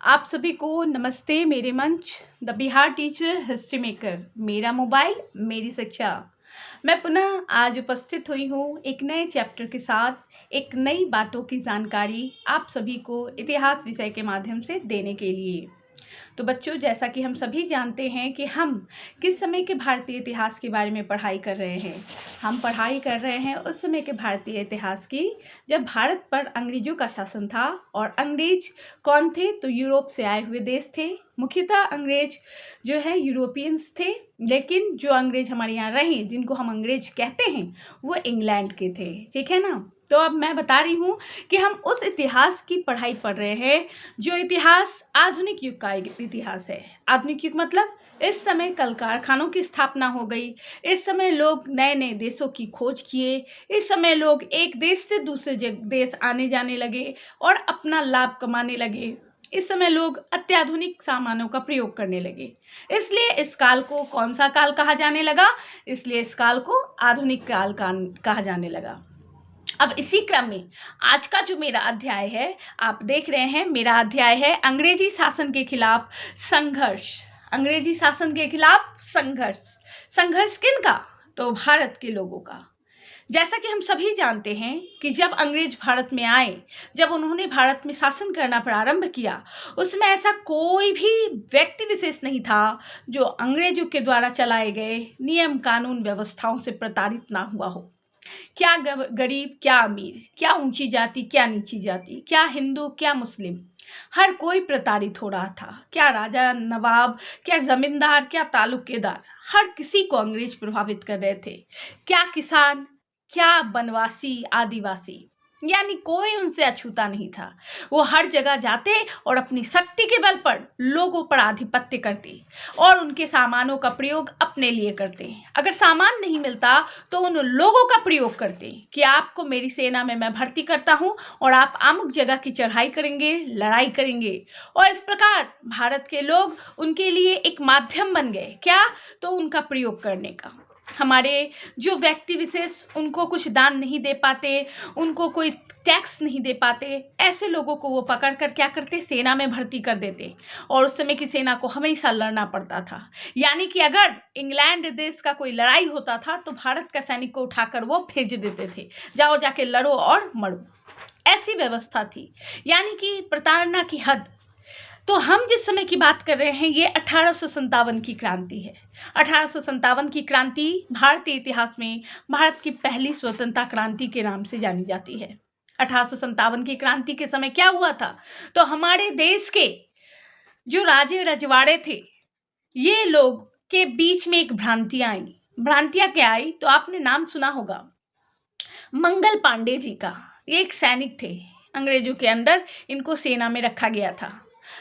आप सभी को नमस्ते। मेरे मंच the Bihar teacher history maker, मेरा मोबाइल मेरी शिक्षा। मैं पुनः आज उपस्थित हुई हूँ एक नए चैप्टर के साथ, एक नई बातों की जानकारी आप सभी को इतिहास विषय के माध्यम से देने के लिए। तो बच्चों, जैसा कि हम सभी जानते हैं कि हम किस समय के भारतीय इतिहास के बारे में पढ़ाई कर रहे हैं। हम पढ़ाई कर रहे हैं उस समय के भारतीय इतिहास की, जब भारत पर अंग्रेजों का शासन था। और अंग्रेज कौन थे? तो यूरोप से आए हुए देश थे। मुख्यतः अंग्रेज जो है यूरोपियंस थे, लेकिन जो अंग्रेज हमारे यहाँ रहे, जिनको हम अंग्रेज कहते हैं, वो इंग्लैंड के थे। ठीक है ना? तो अब मैं बता रही हूँ कि हम उस इतिहास की पढ़ाई पढ़ रहे हैं जो इतिहास आधुनिक युग का इतिहास है। आधुनिक युग मतलब इस समय कल कारखानों की स्थापना हो गई, इस समय लोग नए नए देशों की खोज किए, इस समय लोग एक देश से दूसरे देश आने जाने लगे और अपना लाभ कमाने लगे। इस समय लोग अत्याधुनिक सामानों का प्रयोग करने लगे, इसलिए इस काल को कौन सा काल कहा जाने लगा? इसलिए इस काल को आधुनिक काल कहा जाने लगा। अब इसी क्रम में आज का जो मेरा अध्याय है, आप देख रहे हैं, मेरा अध्याय है अंग्रेजी शासन के खिलाफ संघर्ष। अंग्रेजी शासन के खिलाफ संघर्ष। संघर्ष किनका? तो भारत के लोगों का। जैसा कि हम सभी जानते हैं कि जब अंग्रेज भारत में आए, जब उन्होंने भारत में शासन करना प्रारंभ किया, उसमें ऐसा कोई भी व्यक्ति विशेष नहीं था जो अंग्रेजों के द्वारा चलाए गए नियम कानून व्यवस्थाओं से प्रताड़ित ना हुआ हो। क्या गरीब, क्या अमीर, क्या ऊंची जाति, क्या नीची जाति, क्या हिंदू, क्या मुस्लिम, हर कोई प्रताड़ित हो रहा था। क्या राजा नवाब, क्या जमींदार, क्या तालुकेदार, हर किसी को अंग्रेज प्रभावित कर रहे थे। क्या किसान, क्या बनवासी, आदिवासी, यानी कोई उनसे अछूता नहीं था। वो हर जगह जाते और अपनी शक्ति के बल पर लोगों पर आधिपत्य करते और उनके सामानों का प्रयोग अपने लिए करते। अगर सामान नहीं मिलता तो उन लोगों का प्रयोग करते कि आपको मेरी सेना में मैं भर्ती करता हूं और आप अमुक जगह की चढ़ाई करेंगे, लड़ाई करेंगे। और इस प्रकार भारत के लोग उनके लिए एक माध्यम बन गए। क्या? तो उनका प्रयोग करने का। हमारे जो व्यक्ति विशेष उनको कुछ दान नहीं दे पाते, उनको कोई टैक्स नहीं दे पाते, ऐसे लोगों को वो पकड़ कर क्या करते? सेना में भर्ती कर देते। और उस समय की सेना को हमेशा लड़ना पड़ता था। यानी कि अगर इंग्लैंड देश का कोई लड़ाई होता था तो भारत का सैनिक को उठाकर वो भेज देते थे, जाओ जाके लड़ो और मरो। ऐसी व्यवस्था थी, यानी कि प्रताड़ना की हद। तो हम जिस समय की बात कर रहे हैं, ये 1857 की क्रांति है। 1857 की क्रांति भारतीय इतिहास में भारत की पहली स्वतंत्रता क्रांति के नाम से जानी जाती है। 1857 की क्रांति के समय क्या हुआ था? तो हमारे देश के जो राजे रजवाड़े थे, ये लोग के बीच में एक भ्रांतियां आई। भ्रांतियां क्या आई? तो आपने नाम सुना होगा मंगल पांडे जी का। ये एक सैनिक थे, अंग्रेजों के अंडर इनको सेना में रखा गया था।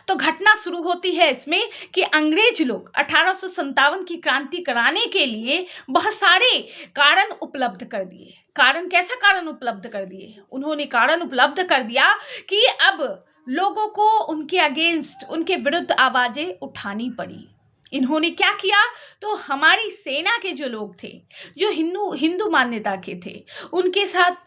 तो घटना शुरू होती है इसमें कि अंग्रेज लोग 1857 की क्रांति कराने के लिए बहुत सारे कारण उपलब्ध कर दिए। कारण, कैसा कारण उपलब्ध कर दिए? उन्होंने कारण उपलब्ध कर दिया कि अब लोगों को उनके अगेंस्ट, उनके विरुद्ध आवाजें उठानी पड़ी। इन्होंने क्या किया? तो हमारी सेना के जो लोग थे, जो हिंदू मान्यता के थे, उनके साथ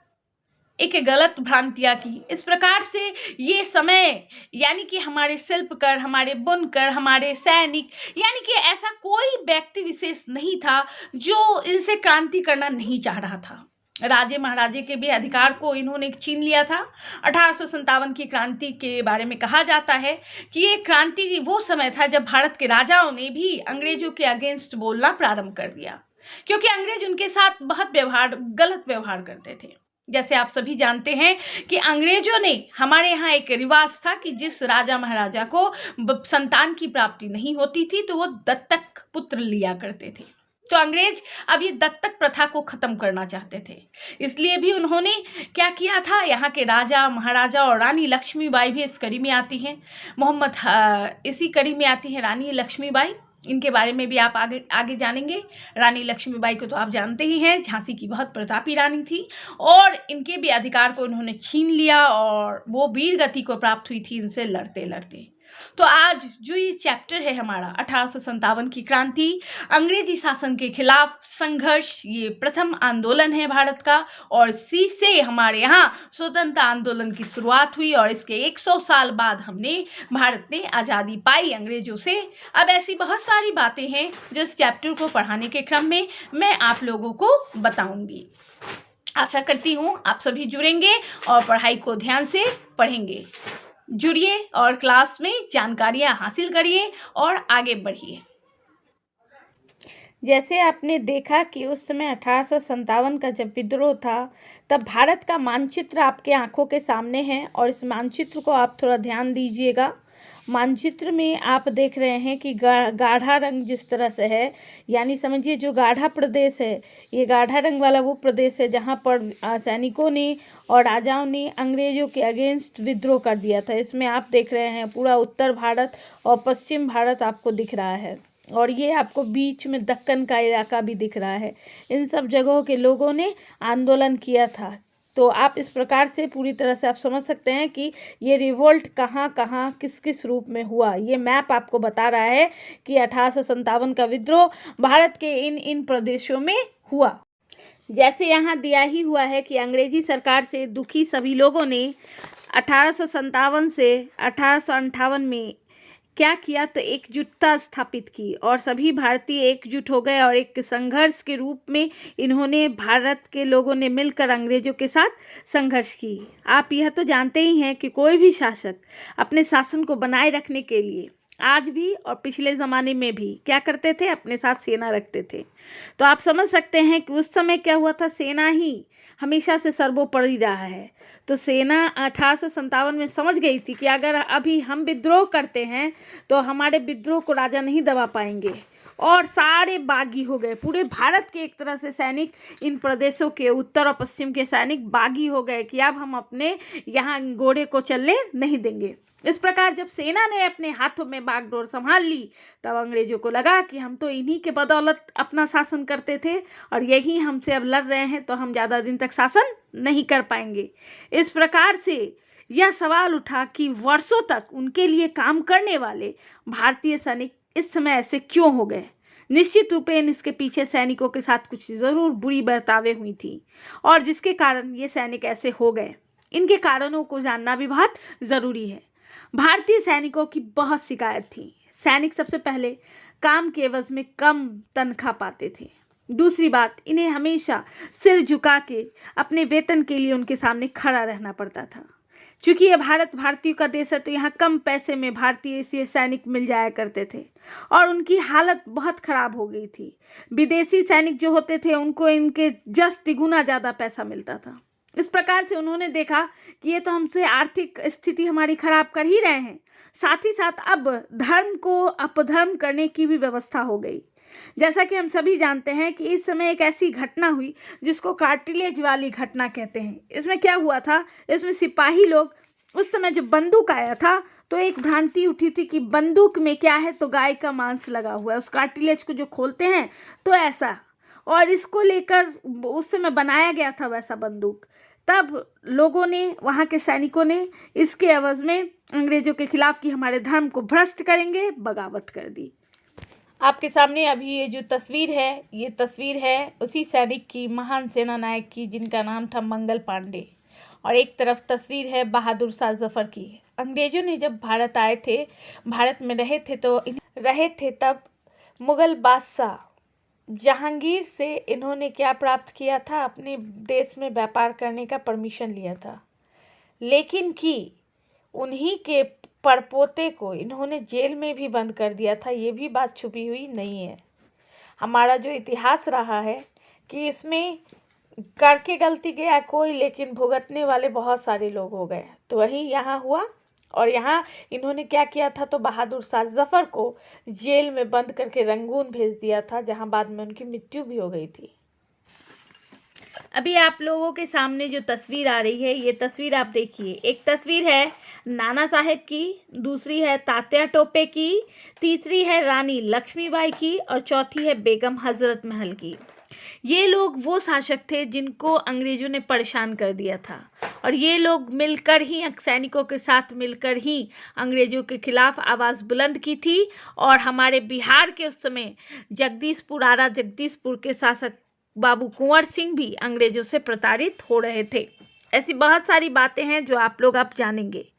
एक गलत भ्रांतियां की। इस प्रकार से ये समय, यानी कि हमारे शिल्पकार, हमारे बुनकर, हमारे सैनिक, यानी कि ऐसा कोई व्यक्ति विशेष नहीं था जो इनसे क्रांति करना नहीं चाह रहा था। राजे महाराजे के भी अधिकार को इन्होंने छीन लिया था। 1857 की क्रांति के बारे में कहा जाता है कि ये क्रांति वो समय था जब भारत के राजाओं ने भी अंग्रेजों के अगेंस्ट बोलना प्रारंभ कर दिया, क्योंकि अंग्रेज उनके साथ बहुत गलत व्यवहार करते थे। जैसे आप सभी जानते हैं कि अंग्रेजों ने, हमारे यहाँ एक रिवाज था कि जिस राजा महाराजा को संतान की प्राप्ति नहीं होती थी तो वो दत्तक पुत्र लिया करते थे। तो अंग्रेज अब ये दत्तक प्रथा को खत्म करना चाहते थे, इसलिए भी उन्होंने क्या किया था? यहाँ के राजा महाराजा और रानी लक्ष्मीबाई भी इस कड़ी में आती हैं, इसी कड़ी में आती हैं रानी लक्ष्मीबाई। इनके बारे में भी आप आगे जानेंगे। रानी लक्ष्मीबाई को तो आप जानते ही हैं, झांसी की बहुत प्रतापी रानी थी और इनके भी अधिकार को उन्होंने छीन लिया और वो वीर गति को प्राप्त हुई थी इनसे लड़ते लड़ते। तो आज जो ये चैप्टर है हमारा 1857 की क्रांति, अंग्रेजी शासन के खिलाफ संघर्ष, ये प्रथम आंदोलन है भारत का और इसी से हमारे यहाँ स्वतंत्रता आंदोलन की शुरुआत हुई और इसके 100 साल बाद भारत ने आज़ादी पाई अंग्रेजों से। अब ऐसी बहुत सारी बातें हैं जो इस चैप्टर को पढ़ाने के क्रम में मैं आप लोगों को बताऊंगी। आशा करती हूँ आप सभी जुड़ेंगे और पढ़ाई को ध्यान से पढ़ेंगे। जुड़िए और क्लास में जानकारियाँ हासिल करिए और आगे बढ़िए। जैसे आपने देखा कि उस समय 1857 का जब विद्रोह था, तब भारत का मानचित्र आपके आंखों के सामने है और इस मानचित्र को आप थोड़ा ध्यान दीजिएगा। मानचित्र में आप देख रहे हैं कि गाढ़ा रंग जिस तरह से है, यानी समझिए जो गाढ़ा प्रदेश है, ये गाढ़ा रंग वाला वो प्रदेश है जहाँ पर सैनिकों ने और राजाओं ने अंग्रेजों के अगेंस्ट विद्रोह कर दिया था। इसमें आप देख रहे हैं पूरा उत्तर भारत और पश्चिम भारत आपको दिख रहा है और ये आपको बीच में दक्कन का इलाका भी दिख रहा है। इन सब जगहों के लोगों ने आंदोलन किया था। तो आप इस प्रकार से पूरी तरह से आप समझ सकते हैं कि ये रिवोल्ट कहाँ कहाँ किस किस रूप में हुआ। ये मैप आपको बता रहा है कि 1857 का विद्रोह भारत के इन प्रदेशों में हुआ। जैसे यहाँ दिया ही हुआ है कि अंग्रेजी सरकार से दुखी सभी लोगों ने 1857 से 1858 में क्या किया, तो एकजुटता स्थापित की और सभी भारतीय एकजुट हो गए और एक संघर्ष के रूप में इन्होंने भारत के लोगों ने मिलकर अंग्रेजों के साथ संघर्ष की। आप यह तो जानते ही हैं कि कोई भी शासक अपने शासन को बनाए रखने के लिए आज भी और पिछले ज़माने में भी क्या करते थे, अपने साथ सेना रखते थे। तो आप समझ सकते हैं कि उस समय क्या हुआ था, सेना ही हमेशा से सर्वोपरि रहा है। तो सेना 1857 में समझ गई थी कि अगर अभी हम विद्रोह करते हैं तो हमारे विद्रोह को राजा नहीं दबा पाएंगे और सारे बागी हो गए। पूरे भारत के एक तरह से सैनिक, इन प्रदेशों के उत्तर और पश्चिम के सैनिक बागी हो गए कि अब हम अपने यहाँ घोड़े को चलने नहीं देंगे। इस प्रकार जब सेना ने अपने हाथों में बागडोर संभाल ली, तब अंग्रेजों को लगा कि हम तो इन्हीं के बदौलत अपना शासन करते थे और यही हमसे अब लड़ रहे हैं, तो हम ज़्यादा दिन तक शासन नहीं कर पाएंगे। इस प्रकार से यह सवाल उठा कि वर्षों तक उनके लिए काम करने वाले भारतीय सैनिक इस समय ऐसे क्यों हो गए। निश्चित रूपेण इसके पीछे सैनिकों के साथ कुछ ज़रूर बुरी बर्तावें हुई थी और जिसके कारण ये सैनिक ऐसे हो गए। इनके कारणों को जानना भी बहुत ज़रूरी है। भारतीय सैनिकों की बहुत शिकायत थी। सैनिक सबसे पहले काम के एवज में कम तनख्वाह पाते थे। दूसरी बात, इन्हें हमेशा सिर झुका के अपने वेतन के लिए उनके सामने खड़ा रहना पड़ता था। चूँकि ये भारत भारतीयों का देश है, तो यहाँ कम पैसे में भारतीय सैनिक मिल जाया करते थे और उनकी हालत बहुत ख़राब हो गई थी। विदेशी सैनिक जो होते थे उनको इनके 10 तिगुना ज़्यादा पैसा मिलता था। इस प्रकार से उन्होंने देखा कि ये तो हमसे आर्थिक स्थिति हमारी खराब कर ही रहे हैं, साथ ही साथ अब धर्म को अपधर्म करने की भी व्यवस्था हो गई। जैसा कि हम सभी जानते हैं कि इस समय एक ऐसी घटना हुई जिसको कार्टिलेज वाली घटना कहते हैं। इसमें क्या हुआ था, इसमें सिपाही लोग, उस समय जो बंदूक आया था तो एक भ्रांति उठी थी कि बंदूक में क्या है, तो गाय का मांस लगा हुआ है। उस कार्टिलेज को जो खोलते हैं तो ऐसा, और इसको लेकर उस समय बनाया गया था वैसा बंदूक। तब लोगों ने, वहाँ के सैनिकों ने इसके एवज में अंग्रेजों के खिलाफ कि हमारे धर्म को भ्रष्ट करेंगे, बगावत कर दी। आपके सामने अभी ये जो तस्वीर है, ये तस्वीर है उसी सैनिक की, महान सेना नायक की, जिनका नाम था मंगल पांडे, और एक तरफ तस्वीर है बहादुर शाह जफर की। अंग्रेजों ने जब भारत आए थे, भारत में रहे थे तब मुग़ल बादशाह जहांगीर से इन्होंने क्या प्राप्त किया था, अपने देश में व्यापार करने का परमिशन लिया था, लेकिन कि उन्हीं के परपोते को इन्होंने जेल में भी बंद कर दिया था। ये भी बात छुपी हुई नहीं है। हमारा जो इतिहास रहा है कि इसमें करके गलती गया कोई, लेकिन भुगतने वाले बहुत सारे लोग हो गए। तो वही यहाँ हुआ और यहाँ इन्होंने क्या किया था, तो बहादुर शाह जफर को जेल में बंद करके रंगून भेज दिया था, जहाँ बाद में उनकी मृत्यु भी हो गई थी। अभी आप लोगों के सामने जो तस्वीर आ रही है, ये तस्वीर आप देखिए। एक तस्वीर है नाना साहेब की, दूसरी है तात्या टोपे की, तीसरी है रानी लक्ष्मीबाई की और चौथी है बेगम हजरत महल की। ये लोग वो शासक थे जिनको अंग्रेजों ने परेशान कर दिया था, और ये लोग मिलकर ही, सैनिकों के साथ मिलकर ही अंग्रेजों के खिलाफ आवाज़ बुलंद की थी। और हमारे बिहार के उस समय जगदीशपुर, आरा जगदीशपुर के शासक बाबू कुंवर सिंह भी अंग्रेजों से प्रताड़ित हो रहे थे। ऐसी बहुत सारी बातें हैं जो आप लोग अब जानेंगे।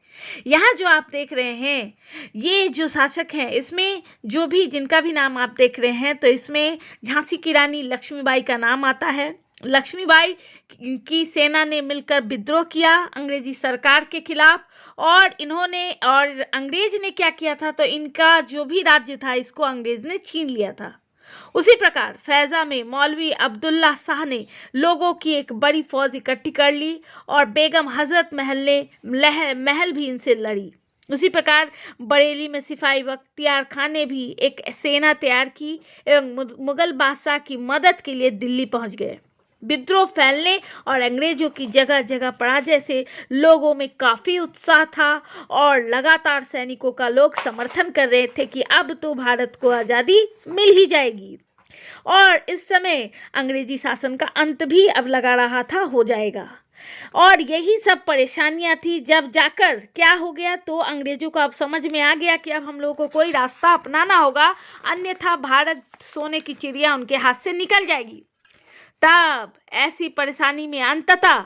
यहाँ जो आप देख रहे हैं, ये जो शासक हैं, इसमें जो भी जिनका भी नाम आप देख रहे हैं, तो इसमें झांसी की रानी लक्ष्मीबाई का नाम आता है। लक्ष्मीबाई की सेना ने मिलकर विद्रोह किया अंग्रेजी सरकार के खिलाफ, और अंग्रेज ने क्या किया था, तो इनका जो भी राज्य था इसको अंग्रेज ने छीन लिया था। उसी प्रकार फैज़ा में मौलवी अब्दुल्ला शाह ने लोगों की एक बड़ी फौज इकट्ठी कर ली, और बेगम हजरत महल भी इनसे लड़ी। उसी प्रकार बरेली में सिपाही बख्तियार खान ने भी एक सेना तैयार की एवं मुगल बादशाह की मदद के लिए दिल्ली पहुंच गए। विद्रोह फैलने और अंग्रेजों की जगह जगह पराजय से लोगों में काफ़ी उत्साह था, और लगातार सैनिकों का लोग समर्थन कर रहे थे कि अब तो भारत को आज़ादी मिल ही जाएगी, और इस समय अंग्रेजी शासन का अंत भी अब लगा रहा था हो जाएगा। और यही सब परेशानियां थी। जब जाकर क्या हो गया, तो अंग्रेजों को अब समझ में आ गया कि अब हम लोगों को कोई रास्ता अपनाना होगा, अन्यथा भारत सोने की चिड़िया उनके हाथ से निकल जाएगी। तब ऐसी परेशानी में अंततः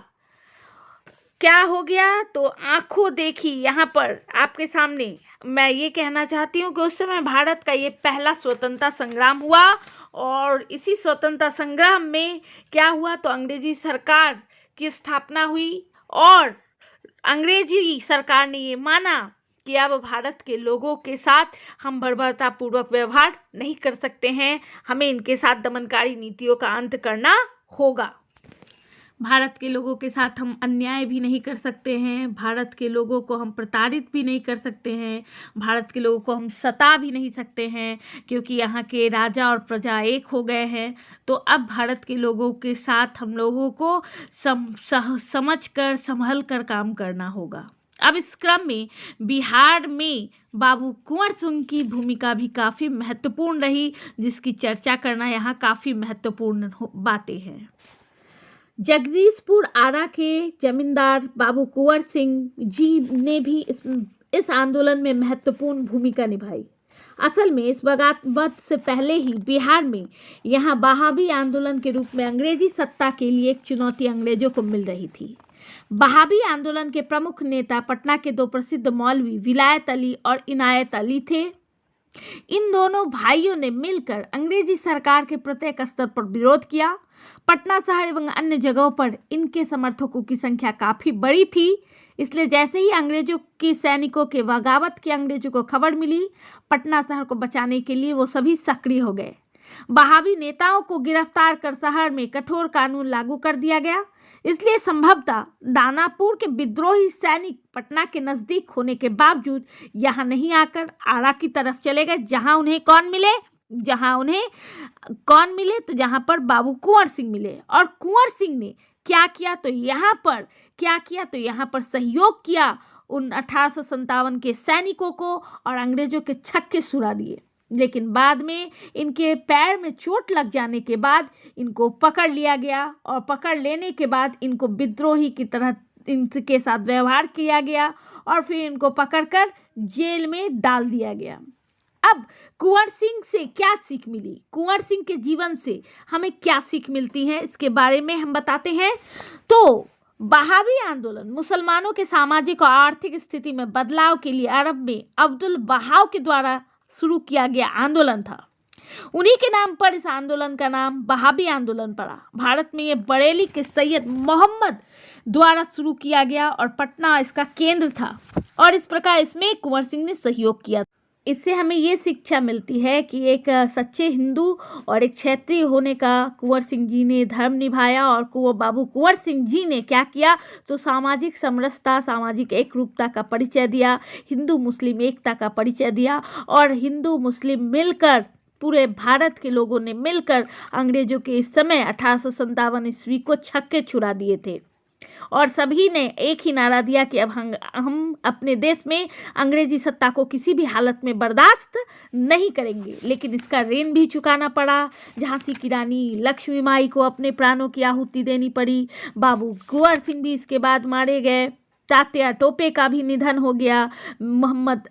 क्या हो गया, तो आंखों देखी यहाँ पर आपके सामने मैं ये कहना चाहती हूँ कि उस समय भारत का ये पहला स्वतंत्रता संग्राम हुआ, और इसी स्वतंत्रता संग्राम में क्या हुआ, तो अंग्रेजी सरकार की स्थापना हुई, और अंग्रेजी सरकार ने ये माना कि अब भारत के लोगों के साथ हम बर्बरतापूर्वक व्यवहार नहीं कर सकते हैं, हमें इनके साथ दमनकारी नीतियों का अंत करना होगा। भारत के लोगों के साथ हम अन्याय भी नहीं कर सकते हैं, भारत के लोगों को हम प्रताड़ित भी नहीं कर सकते हैं, भारत के लोगों को हम सता भी नहीं सकते हैं, क्योंकि यहाँ के राजा और प्रजा एक हो गए हैं। तो अब भारत के लोगों के साथ हम लोगों को समझ कर संभल कर काम करना होगा। अब इस क्रम में बिहार में बाबू कुंवर सिंह की भूमिका भी काफ़ी महत्वपूर्ण रही, जिसकी चर्चा करना यहाँ काफ़ी महत्वपूर्ण बातें हैं। जगदीशपुर आरा के जमींदार बाबू कुंवर सिंह जी ने भी इस आंदोलन में महत्वपूर्ण भूमिका निभाई। असल में इस बगावत से पहले ही बिहार में यहाँ बहावी आंदोलन के रूप में अंग्रेजी सत्ता के लिए एक चुनौती अंग्रेजों को मिल रही थी। बहावी आंदोलन के प्रमुख नेता पटना के दो प्रसिद्ध मौलवी विलायत अली और इनायत अली थे। इन दोनों भाइयों ने मिलकर अंग्रेजी सरकार के प्रत्येक स्तर पर विरोध किया। पटना शहर एवं अन्य जगहों पर इनके समर्थकों की संख्या काफी बड़ी थी, इसलिए जैसे ही अंग्रेजों की सैनिकों के बगावत की अंग्रेजों को खबर मिली, पटना शहर को बचाने के लिए वो सभी सक्रिय हो गए। बहावी नेताओं को गिरफ्तार कर शहर में कठोर कानून लागू कर दिया गया। इसलिए संभवतः दानापुर के विद्रोही सैनिक पटना के नजदीक होने के बावजूद यहाँ नहीं आकर आरा की तरफ चले गए, जहाँ उन्हें कौन मिले, तो जहाँ पर बाबू कुंवर सिंह मिले। और कुंवर सिंह ने क्या किया, तो यहाँ पर सहयोग किया उन 1857 के सैनिकों को, और अंग्रेजों के छक्के छुड़ा दिए। लेकिन बाद में इनके पैर में चोट लग जाने के बाद इनको पकड़ लिया गया, और पकड़ लेने के बाद इनको विद्रोही की तरह इनके साथ व्यवहार किया गया, और फिर इनको पकड़कर जेल में डाल दिया गया। अब कुंवर सिंह से क्या सीख मिली, कुंवर सिंह के जीवन से हमें क्या सीख मिलती है, इसके बारे में हम बताते हैं। तो बहावी आंदोलन मुसलमानों के सामाजिक और आर्थिक स्थिति में बदलाव के लिए अरब में अब्दुल बहाव के द्वारा शुरू किया गया आंदोलन था। उन्हीं के नाम पर इस आंदोलन का नाम बहावी आंदोलन पड़ा। भारत में ये बरेली के सैयद मोहम्मद द्वारा शुरू किया गया, और पटना इसका केंद्र था, और इस प्रकार इसमें कुंवर सिंह ने सहयोग किया। इससे हमें ये शिक्षा मिलती है कि एक सच्चे हिंदू और एक क्षेत्रीय होने का कुंवर सिंह जी ने धर्म निभाया, और बाबू कुंवर सिंह जी ने क्या किया, तो सामाजिक समरसता, सामाजिक एकरूपता का परिचय दिया, हिंदू मुस्लिम एकता का परिचय दिया, और हिंदू मुस्लिम मिलकर, पूरे भारत के लोगों ने मिलकर अंग्रेजों के इस समय 1857 ईस्वी को छक्के छुड़ा दिए थे। और सभी ने एक ही नारा दिया कि अब हम अपने देश में अंग्रेजी सत्ता को किसी भी हालत में बर्दाश्त नहीं करेंगे। लेकिन इसका ऋण भी चुकाना पड़ा। झांसी की रानी लक्ष्मीबाई को अपने प्राणों की आहुति देनी पड़ी। बाबू कुंवर सिंह भी इसके बाद मारे गए। तात्या टोपे का भी निधन हो गया। मोहम्मद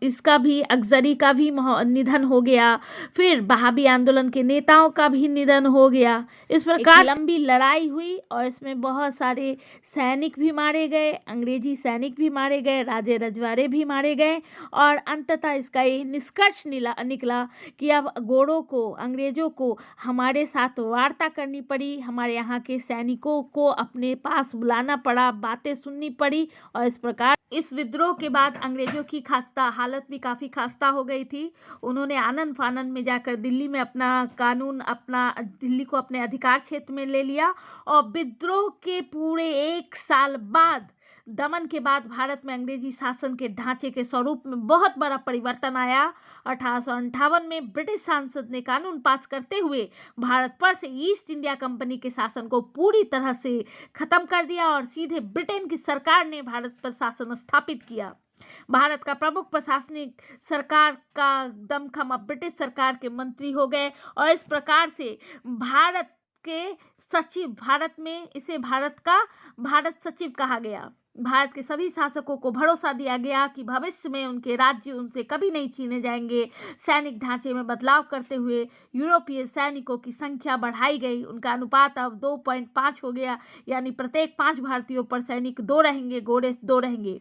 इसका भी अफजरी का भी निधन हो गया। फिर बहाबी आंदोलन के नेताओं का भी निधन हो गया। इस प्रकार लंबी लड़ाई हुई और इसमें बहुत सारे सैनिक भी मारे गए, अंग्रेजी सैनिक भी मारे गए, राजे रजवाड़े भी मारे गए। और अंततः इसका ये निष्कर्ष निकला कि अब गोरों को, अंग्रेजों को हमारे साथ वार्ता करनी पड़ी, हमारे यहाँ के सैनिकों को अपने पास बुलाना पड़ा, बातें सुननी पड़ी। और इस प्रकार इस विद्रोह के बाद अंग्रेजों की हालत भी काफ़ी खस्ता हो गई थी। उन्होंने आनन फानन में जाकर दिल्ली में दिल्ली को अपने अधिकार क्षेत्र में ले लिया। और विद्रोह के पूरे 1 साल बाद, दमन के बाद, भारत में अंग्रेजी शासन के ढांचे के स्वरूप में बहुत बड़ा परिवर्तन आया। 1858 में ब्रिटिश संसद ने कानून पास करते हुए भारत पर से ईस्ट इंडिया कंपनी के शासन को पूरी तरह से खत्म कर दिया और सीधे ब्रिटेन की सरकार ने भारत पर शासन स्थापित किया। भारत का प्रमुख प्रशासनिक सरकार का दमखम अब ब्रिटिश सरकार के मंत्री हो गए। और इस प्रकार से भारत के सचिव, भारत सचिव कहा गया। भारत के सभी शासकों को भरोसा दिया गया कि भविष्य में उनके राज्य उनसे कभी नहीं छीने जाएंगे। सैनिक ढांचे में बदलाव करते हुए यूरोपीय सैनिकों की संख्या बढ़ाई गई। उनका अनुपात अब 2.5 हो गया, यानी प्रत्येक 5 भारतीयों पर सैनिक 2 रहेंगे, घोड़े 2 रहेंगे।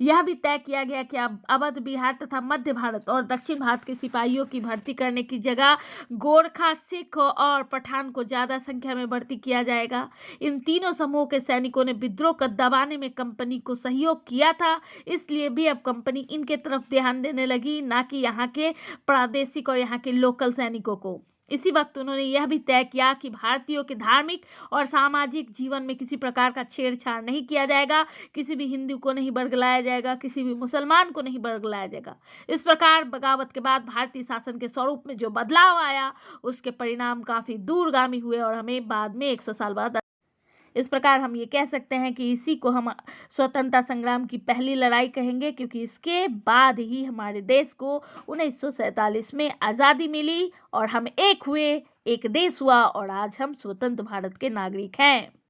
यह भी तय किया गया कि अब अवध, बिहार तथा मध्य भारत और दक्षिण भारत के सिपाहियों की भर्ती करने की जगह गोरखा, सिख और पठान को ज़्यादा संख्या में भर्ती किया जाएगा। इन तीनों समूहों के सैनिकों ने विद्रोह को दबाने में कंपनी को सहयोग किया था, इसलिए भी अब कंपनी इनके तरफ ध्यान देने लगी, ना कि यहाँ के प्रादेशिक और यहाँ के लोकल सैनिकों को। इसी वक्त उन्होंने यह भी तय किया कि भारतीयों के धार्मिक और सामाजिक जीवन में किसी प्रकार का छेड़छाड़ नहीं किया जाएगा, किसी भी हिंदू को नहीं बरगलाया जाएगा, किसी भी मुसलमान को नहीं बरगलाया जाएगा। इस प्रकार बगावत के बाद भारतीय शासन के स्वरूप में जो बदलाव आया, उसके परिणाम काफ़ी दूरगामी हुए और हमें बाद में 100 साल बाद, इस प्रकार हम ये कह सकते हैं कि इसी को हम स्वतंत्रता संग्राम की पहली लड़ाई कहेंगे, क्योंकि इसके बाद ही हमारे देश को 1947 में आज़ादी मिली और हम एक हुए, एक देश हुआ और आज हम स्वतंत्र भारत के नागरिक हैं।